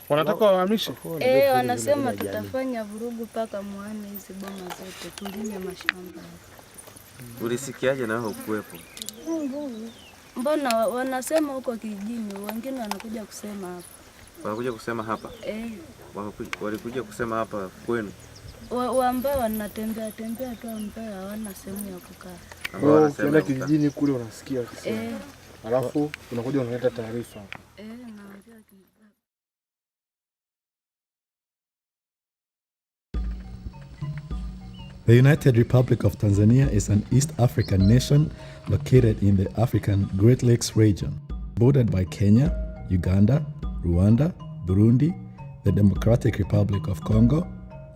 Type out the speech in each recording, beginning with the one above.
Wanataka wahamishe? Wanasema tutafanya vurugu paka muane hizi boma zote, tulime mashamba. Ulisikiaje na hukuwepo? Mbona wanasema huko kijijini, wengine wanakuja kusema hapa. Wanakuja kusema hapa? Walikuja kusema hapa kwenu? Ambao wanatembea tu ambao hawana sehemu ya kukaa. Ukienda kijijini kule unasikia wakisema. Alafu unakuja unaleta taarifa. Naambia The United Republic of Tanzania is an East African nation located in the African Great Lakes region, bordered by Kenya, Uganda, Rwanda, Burundi, the Democratic Republic of Congo,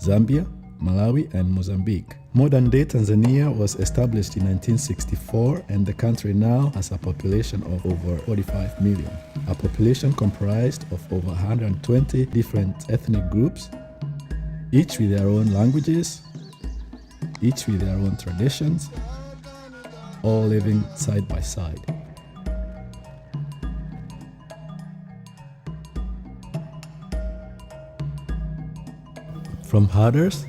Zambia, Malawi, and Mozambique. Modern-day Tanzania was established in 1964, and the country now has a population of over 45 million. A population comprised of over 120 different ethnic groups, each with their own languages, each with their own traditions, all living side by side. From herders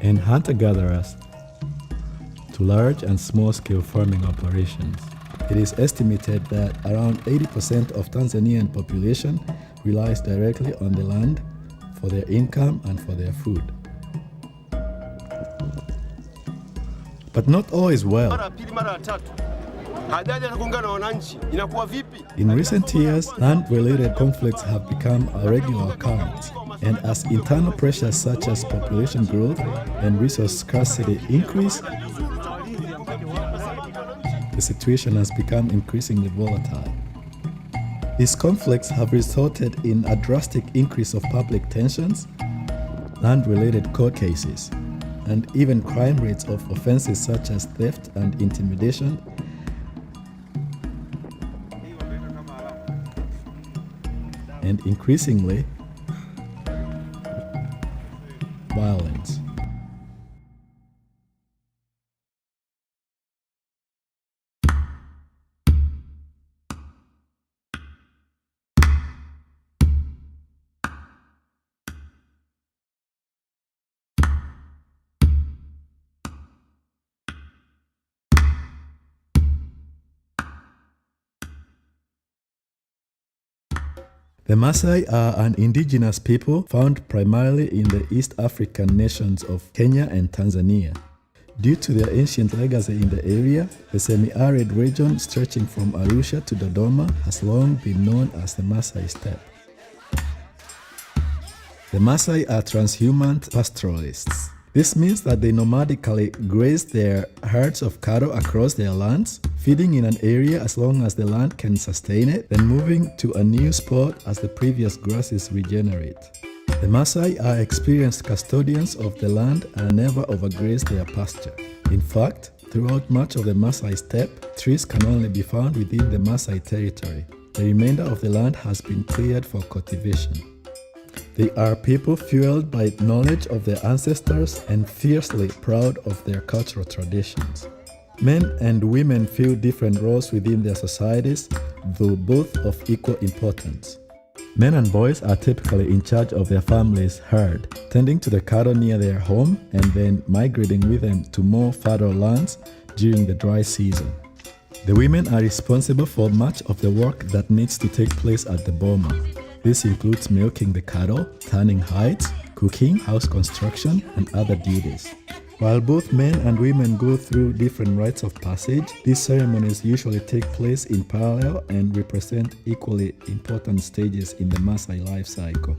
and hunter-gatherers to large and small-scale farming operations, it is estimated that around 80% of Tanzanian population relies directly on the land for their income and for their food. But not all is well. In recent years, land-related conflicts have become a regular occurrence, and as internal pressures such as population growth and resource scarcity increase, the situation has become increasingly volatile. These conflicts have resulted in a drastic increase of public tensions, land-related court cases, and even crime rates of offenses such as theft and intimidation, and increasingly, violence. The Maasai are an indigenous people found primarily in the East African nations of Kenya and Tanzania. Due to their ancient legacy in the area, the semi-arid region stretching from Arusha to Dodoma has long been known as the Maasai steppe. The Maasai are transhumant pastoralists. This means that they nomadically graze their herds of cattle across their lands, feeding in an area as long as the land can sustain it, then moving to a new spot as the previous grasses regenerate. The Maasai are experienced custodians of the land and never overgraze their pasture. In fact, throughout much of the Maasai steppe, trees can only be found within the Maasai territory. The remainder of the land has been cleared for cultivation. They are people fueled by knowledge of their ancestors and fiercely proud of their cultural traditions. Men and women fill different roles within their societies, though both of equal importance. Men and boys are typically in charge of their family's herd, tending to the cattle near their home and then migrating with them to more fertile lands during the dry season. The women are responsible for much of the work that needs to take place at the boma. This includes milking the cattle, tanning hides, cooking, house construction, and other duties. While both men and women go through different rites of passage, these ceremonies usually take place in parallel and represent equally important stages in the Maasai life cycle.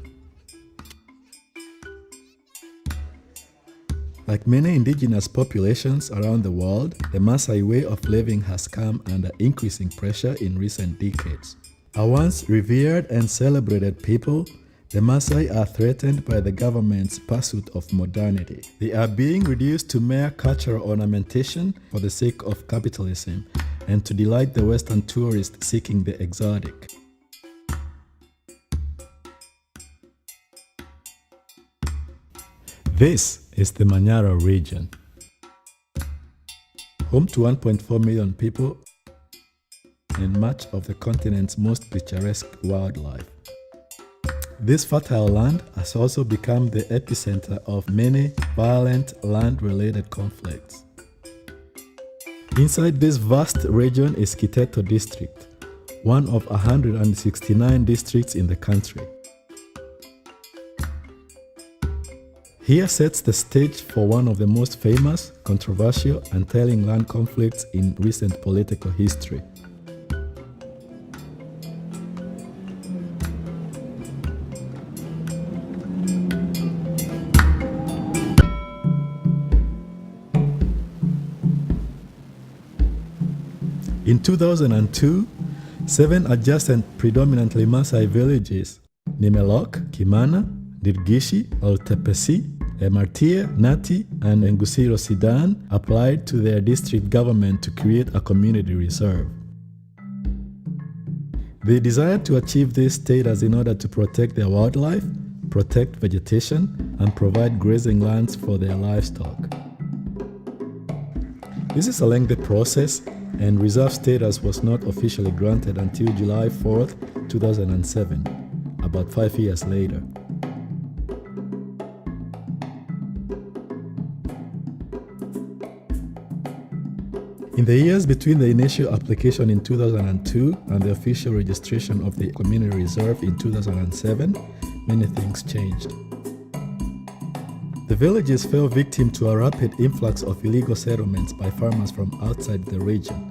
Like many indigenous populations around the world, the Maasai way of living has come under increasing pressure in recent decades. A once revered and celebrated people, the Maasai are threatened by the government's pursuit of modernity. They are being reduced to mere cultural ornamentation for the sake of capitalism and to delight the Western tourist seeking the exotic. This is the Manyara region, home to 1.4 million people and much of the continent's most picturesque wildlife. This fertile land has also become the epicenter of many violent land-related conflicts. Inside this vast region is Kiteto district, one of 169 districts in the country. Here sets the stage for one of the most famous, controversial, and telling land conflicts in recent political history. In 2002, 7 adjacent predominantly Maasai villages, Nimelok, Kimana, Dirgishi, Oltepesi, Emartia, Nati, and Ngusiro Sidan applied to their district government to create a community reserve. They desired to achieve this status in order to protect their wildlife, protect vegetation, and provide grazing lands for their livestock. This is a lengthy process, and reserve status was not officially granted until July 4, 2007, about 5 years later. In the years between the initial application in 2002 and the official registration of the community reserve in 2007, many things changed. The villages fell victim to a rapid influx of illegal settlements by farmers from outside the region.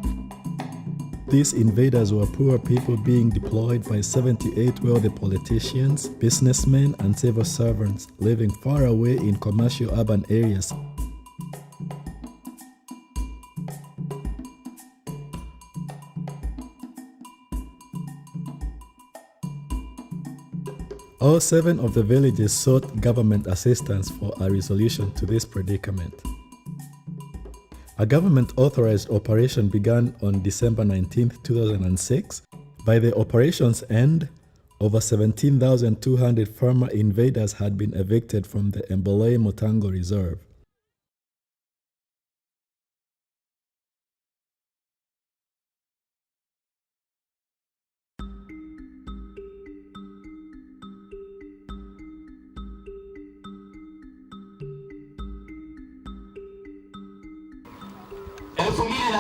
These invaders were poor people being deployed by 78 wealthy politicians, businessmen, and civil servants living far away in commercial urban areas. All 7 of the villages sought government assistance for a resolution to this predicament. A government-authorized operation began on December 19, 2006. By the operation's end, over 17,200 farmer invaders had been evicted from the Embole Motango Reserve.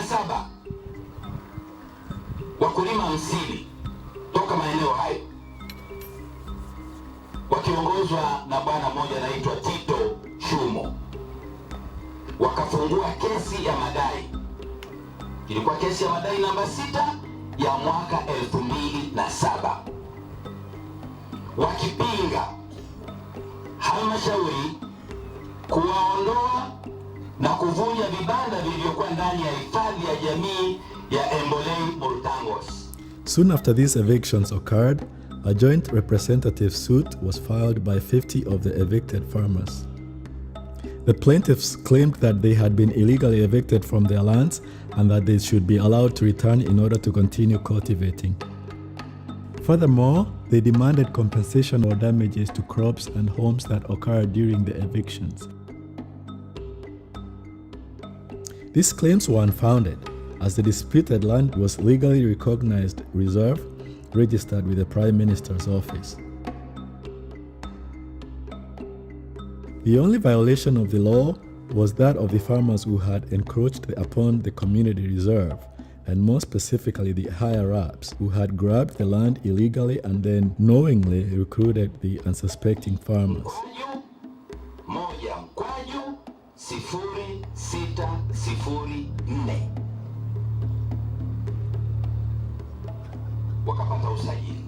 Saba wakulima 50 toka maeneo hayo wakiongozwa na bwana mmoja anaitwa Tito Shumo wakafungua kesi ya madai. Ilikuwa kesi ya madai namba 6 ya mwaka 2007 wakipinga halmashauri kuwaondoa na kuvunja vibanda vilivyokuwa ndani ya hifadhi ya jamii ya Embole Montangos. Soon after these evictions occurred, a joint representative suit was filed by 50 of the evicted farmers. The plaintiffs claimed that they had been illegally evicted from their lands and that they should be allowed to return in order to continue cultivating. Furthermore, they demanded compensation or damages to crops and homes that occurred during the evictions. These claims were unfounded, as the disputed land was legally recognized reserve registered with the Prime Minister's office. The only violation of the law was that of the farmers who had encroached upon the community reserve, and more specifically the higher-ups who had grabbed the land illegally and then knowingly recruited the unsuspecting farmers. 0604 wakapata usajili.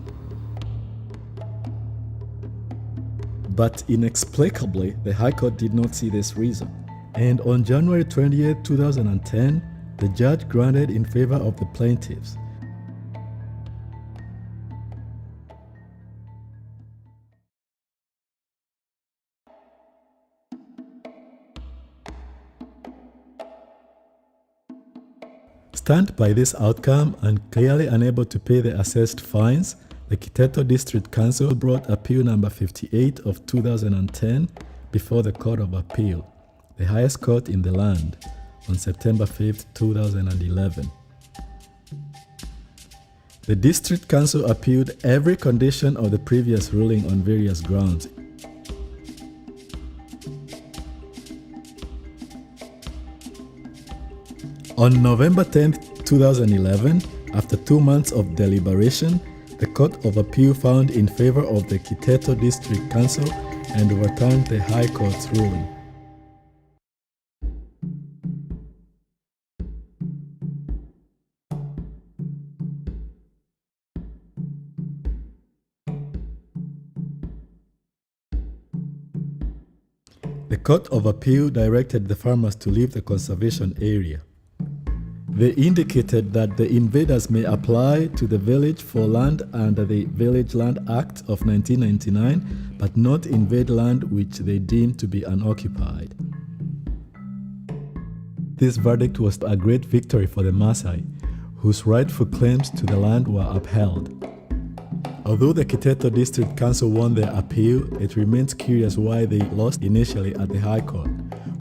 But inexplicably, the High Court did not see this reason. And on January 28, 2010, the judge granted in favor of the plaintiffs. Stunned by this outcome and clearly unable to pay the assessed fines, the Kiteto District Council brought Appeal number 58 of 2010 before the Court of Appeal, the highest court in the land, on September 5, 2011. The district council appealed every condition of the previous ruling on various grounds. On November 10, 2011, after 2 months of deliberation, the Court of Appeal found in favor of the Kiteto District Council and overturned the High Court's ruling. The Court of Appeal directed the farmers to leave the conservation area. They indicated that the invaders may apply to the village for land under the Village Land Act of 1999, but not invade land which they deemed to be unoccupied. This verdict was a great victory for the Maasai, whose rightful claims to the land were upheld. Although the Kiteto District Council won their appeal, it remains curious why they lost initially at the High Court,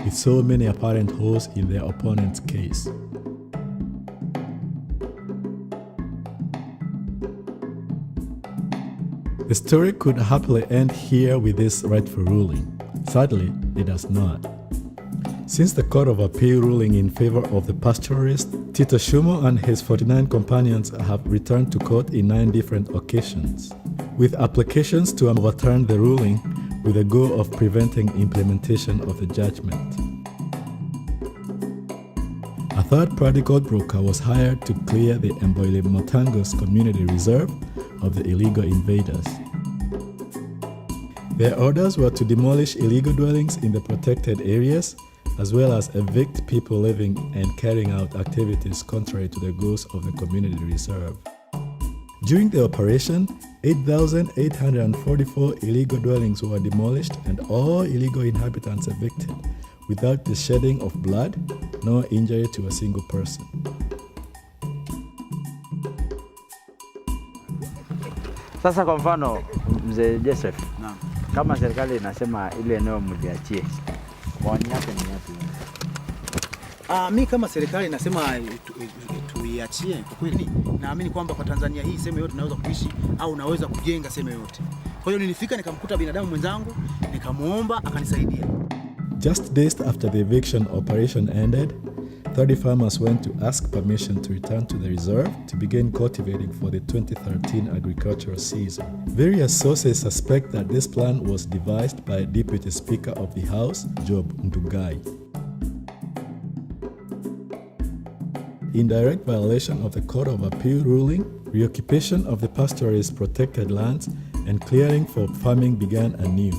with so many apparent holes in their opponent's case. The story could happily end here with this rightful ruling. Sadly, it does not. Since the Court of Appeal ruling in favor of the pastoralists, Tito Shumo and his 49 companions have returned to court in 9 different occasions, with applications to overturn the ruling with the goal of preventing implementation of the judgment. A third-party code broker was hired to clear the Mboile Motangos Community Reserve of the illegal invaders. Their orders were to demolish illegal dwellings in the protected areas, as well as evict people living and carrying out activities contrary to the goals of the community reserve. During the operation, 8,844 illegal dwellings were demolished and all illegal inhabitants evicted, without the shedding of blood nor injury to a single person. Sasa kwa mfano mzee Joseph, kama serikali inasema ile eneo mliachie, maoni yake ni yapi? Mi kama serikali nasema tuiachie. Kwa kweli naamini kwamba kwa Tanzania hii sehemu yote naweza kuishi au naweza kujenga sehemu yote. Kwa hiyo nilifika nikamkuta binadamu mwenzangu, nikamuomba akanisaidia. Just days after the eviction operation ended, 30 farmers went to ask permission to return to the reserve to begin cultivating for the 2013 agricultural season. Various sources suspect that this plan was devised by Deputy Speaker of the House, Job Ndugai. In direct violation of the Court of Appeal ruling, reoccupation of the pastoralist protected lands and clearing for farming began anew.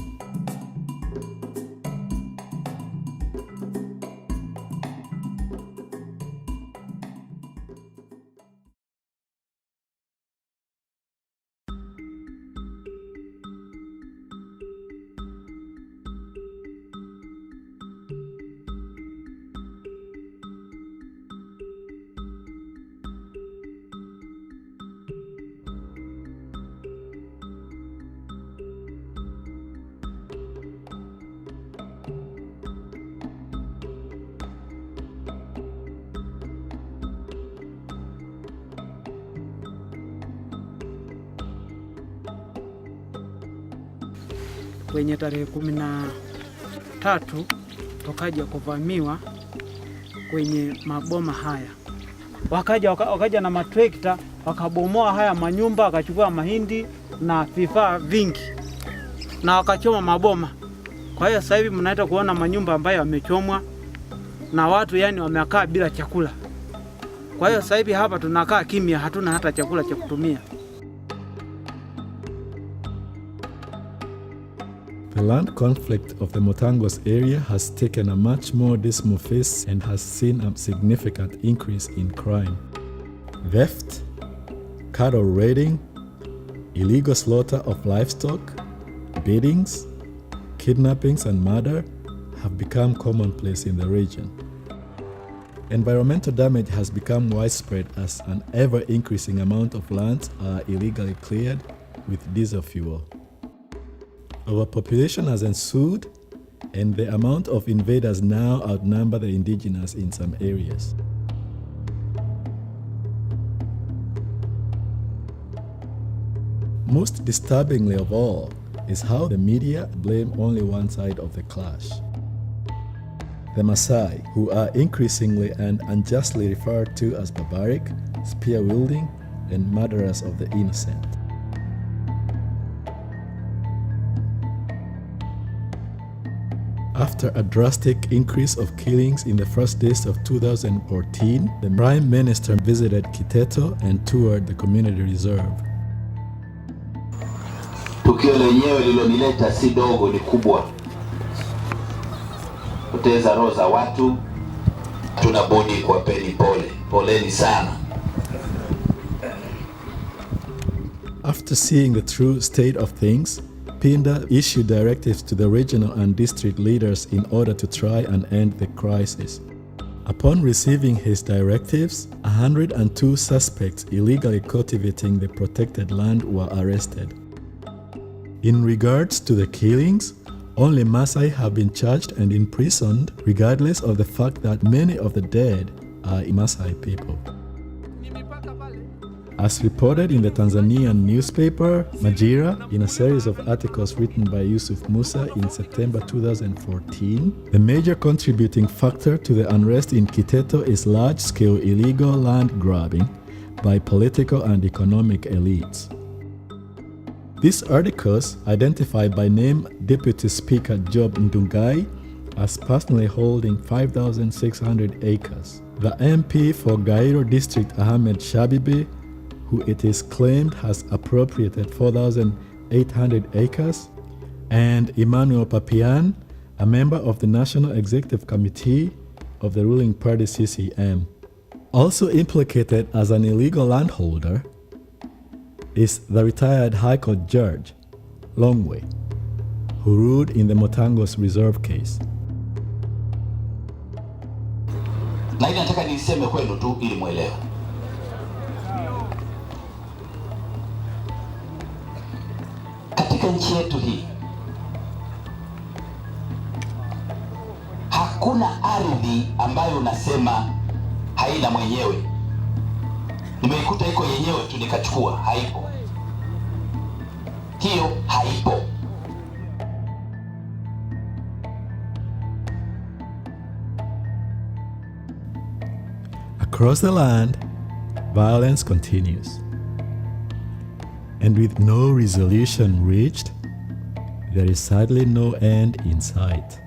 Kwenye tarehe 13 wakaja kuvamiwa kwenye maboma haya. Wakaja na matrekta, wakabomoa haya manyumba, wakachukua mahindi na vifaa vingi na wakachoma maboma. Kwa hiyo sasa hivi mnaenda kuona manyumba ambayo yamechomwa na watu yani wamekaa bila chakula. Kwa hiyo sasa hivi hapa tunakaa kimya, hatuna hata chakula cha kutumia. The land conflict of the Motangos area has taken a much more dismal face and has seen a significant increase in crime. Theft, cattle raiding, illegal slaughter of livestock, beatings, kidnappings and murder have become commonplace in the region. Environmental damage has become widespread as an ever-increasing amount of lands are illegally cleared with diesel fuel. Overpopulation has ensued, and the amount of invaders now outnumber the indigenous in some areas. Most disturbingly of all is how the media blame only one side of the clash. The Maasai, who are increasingly and unjustly referred to as barbaric, spear-wielding, and murderers of the innocent. After a drastic increase of killings in the first days of 2014, the Prime Minister visited Kiteto and toured the community reserve. Tukio lenyewe lililonileta si dogo, ni kubwa. Poteza roho za watu, tunabudi kuwapeni pole. Poleni sana. After seeing the true state of things, Pinda issued directives to the regional and district leaders in order to try and end the crisis. Upon receiving his directives, 102 suspects illegally cultivating the protected land were arrested. In regards to the killings, only Maasai have been charged and imprisoned, regardless of the fact that many of the dead are Maasai people. As reported in the Tanzanian newspaper Majira in a series of articles written by Yusuf Musa in September 2014, the major contributing factor to the unrest in Kiteto is large-scale illegal land grabbing by political and economic elites. These articles identify by name Deputy Speaker Job Ndungai as personally holding 5,600 acres. The MP for Gairo District Ahmed Shabibi, who it is claimed has appropriated 4,800 acres, and Emmanuel Papian, a member of the National Executive Committee of the ruling party CCM. Also implicated as an illegal landholder is the retired High Court Judge, Longwe, who ruled in the Motangos Reserve case. Na hili nataka niseme kwenu tu ili muelewe. Katika nchi yetu hii hakuna ardhi ambayo unasema haina mwenyewe. Nimeikuta iko yenyewe tu nikachukua, haipo. Hiyo haipo. Across the land, violence continues. And with no resolution reached, there is sadly no end in sight.